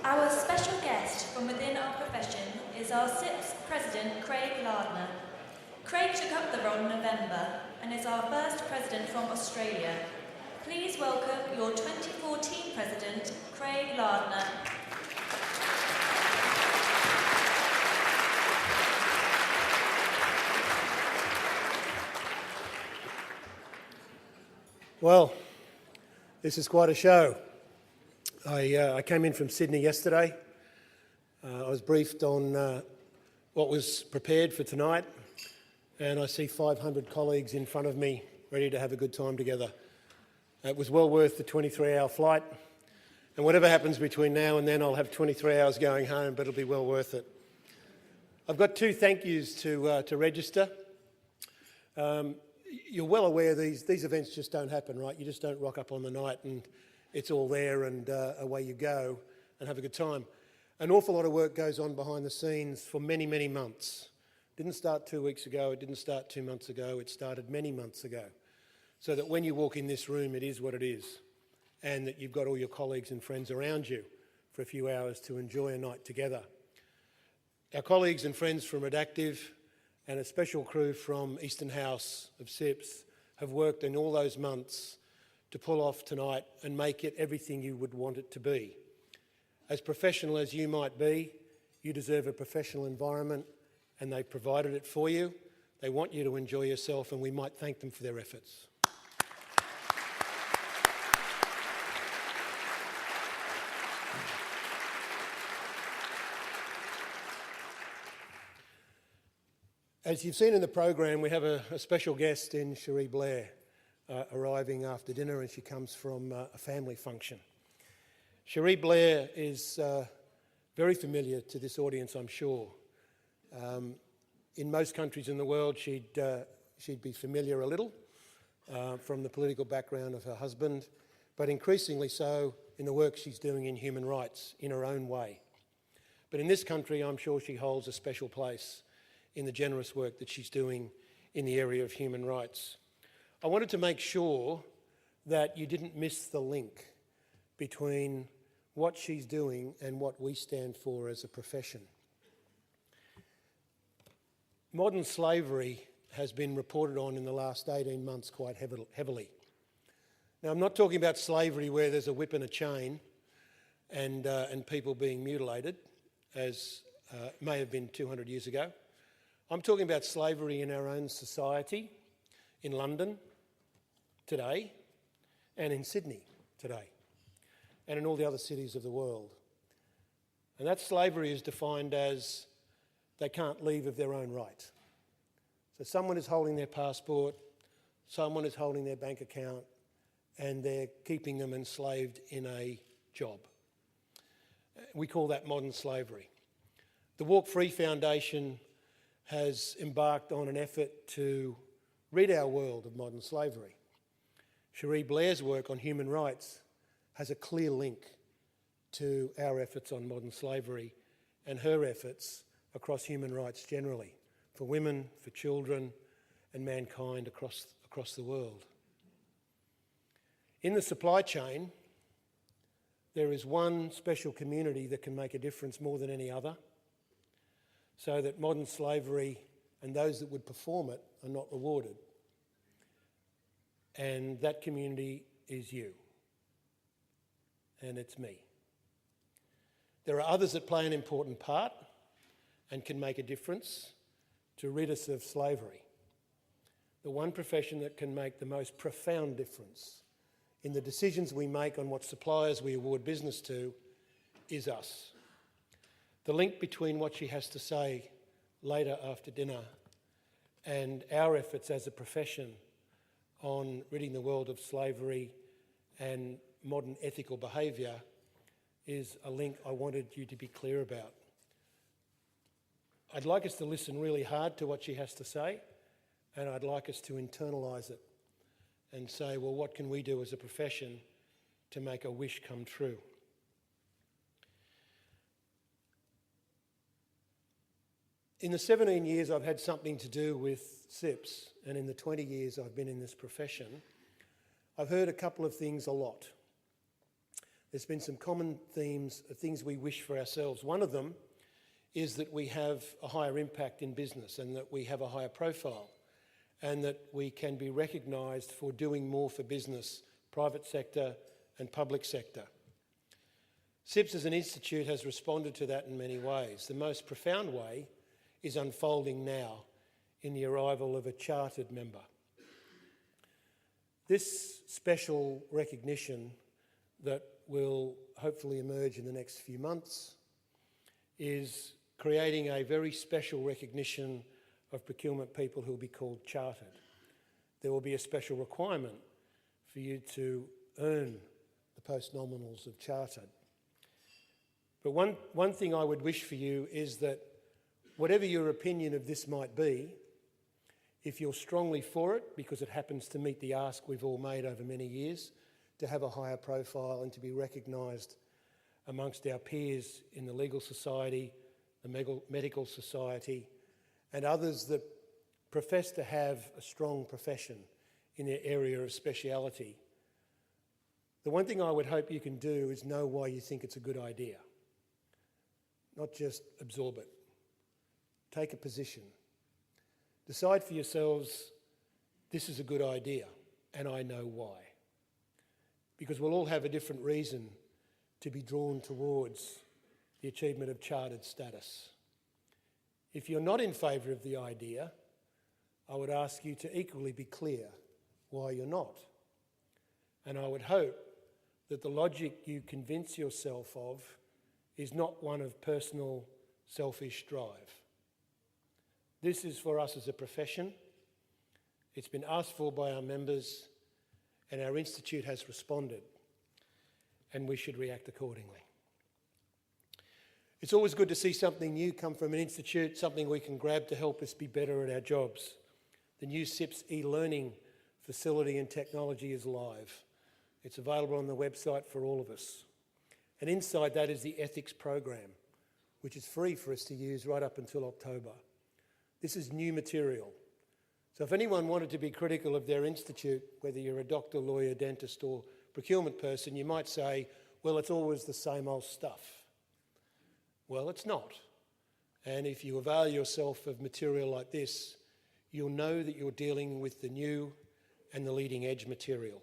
Our special guest from within our profession is our CIPS President, Craig Lardner. Craig took up the role in November and is our first President from Australia. Please welcome your 2014 President, Craig Lardner. Well, this is quite a show. I came in from Sydney yesterday. I was briefed on what was prepared for tonight, and I see 500 colleagues in front of me ready to have a good time together. It was well worth the 23-hour flight, and whatever happens between now and then, I'll have 23 hours going home, but it'll be well worth it. I've got two thank yous to register. You're well aware these events just don't happen, right? You just don't rock up on the night and it's all there and away you go and have a good time. An awful lot of work goes on behind the scenes for many, many months. It didn't start 2 weeks ago, it didn't start 2 months ago, it started many months ago. So that when you walk in this room, it is what it is, and that you've got all your colleagues and friends around you for a few hours to enjoy a night together. Our colleagues and friends from Redactive and a special crew from Eastern House of CIPS have worked in all those months to pull off tonight and make it everything you would want it to be. As professional as you might be, you deserve a professional environment, and they've provided it for you. They want you to enjoy yourself, and we might thank them for their efforts. As you've seen in the program, we have a special guest in Cherie Blair arriving after dinner, and she comes from a family function. Cherie Blair is very familiar to this audience, I'm sure. In most countries in the world, she'd be familiar a little from the political background of her husband, but increasingly so in the work she's doing in human rights in her own way. But in this country, I'm sure she holds a special place in the generous work that she's doing in the area of human rights. I wanted to make sure that you didn't miss the link between what she's doing and what we stand for as a profession. Modern slavery has been reported on in the last 18 months quite heavily. Now, I'm not talking about slavery where there's a whip and a chain and people being mutilated, as may have been 200 years ago. I'm talking about slavery in our own society, in London today, and in Sydney today, and in all the other cities of the world. And that slavery is defined as they can't leave of their own right. So someone is holding their passport, someone is holding their bank account, and they're keeping them enslaved in a job. We call that modern slavery. The Walk Free Foundation has embarked on an effort to rid our world of modern slavery. Cherie Blair's work on human rights has a clear link to our efforts on modern slavery and her efforts across human rights generally, for women, for children, and mankind across the world. In the supply chain, there is one special community that can make a difference more than any other, so that modern slavery and those that would perform it are not rewarded. And that community is you. And it's me. There are others that play an important part and can make a difference to rid us of slavery. The one profession that can make the most profound difference in the decisions we make on what suppliers we award business to is us. The link between what she has to say later after dinner and our efforts as a profession on ridding the world of slavery and modern ethical behaviour is a link I wanted you to be clear about. I'd like us to listen really hard to what she has to say, and I'd like us to internalise it and say, well, what can we do as a profession to make a wish come true? In the 17 years I've had something to do with CIPS, and in the 20 years I've been in this profession, I've heard a couple of things a lot. there's been some common themes of things we wish for ourselves. One of them is that we have a higher impact in business and that we have a higher profile and that we can be recognised for doing more for business, private sector and public sector. CIPS as an institute has responded to that in many ways. The most profound way is unfolding now in the arrival of a chartered member. This special recognition that will hopefully emerge in the next few months is creating a very special recognition of procurement people who will be called chartered. There will be a special requirement for you to earn the post-nominals of chartered. But one thing I would wish for you is that whatever your opinion of this might be, if you're strongly for it, because it happens to meet the ask we've all made over many years, to have a higher profile and to be recognised amongst our peers in the legal society, the medical society, and others that profess to have a strong profession in their area of speciality. The one thing I would hope you can do is know why you think it's a good idea. Not just absorb it. Take a position. Decide for yourselves, this is a good idea, and I know why. Because we'll all have a different reason to be drawn towards the achievement of chartered status. If you're not in favour of the idea, I would ask you to equally be clear why you're not. And I would hope that the logic you convince yourself of is not one of personal, selfish drive. This is for us as a profession. It's been asked for by our members, and our institute has responded, and we should react accordingly. It's always good to see something new come from an institute, something we can grab to help us be better at our jobs. The new CIPS e-learning facility and technology is live. It's available on the website for all of us. And inside that is the ethics program, which is free for us to use right up until October. This is new material. So if anyone wanted to be critical of their institute, whether you're a doctor, lawyer, dentist or procurement person, you might say, well, it's always the same old stuff. Well, it's not. And if you avail yourself of material like this, you'll know that you're dealing with the new and the leading edge material.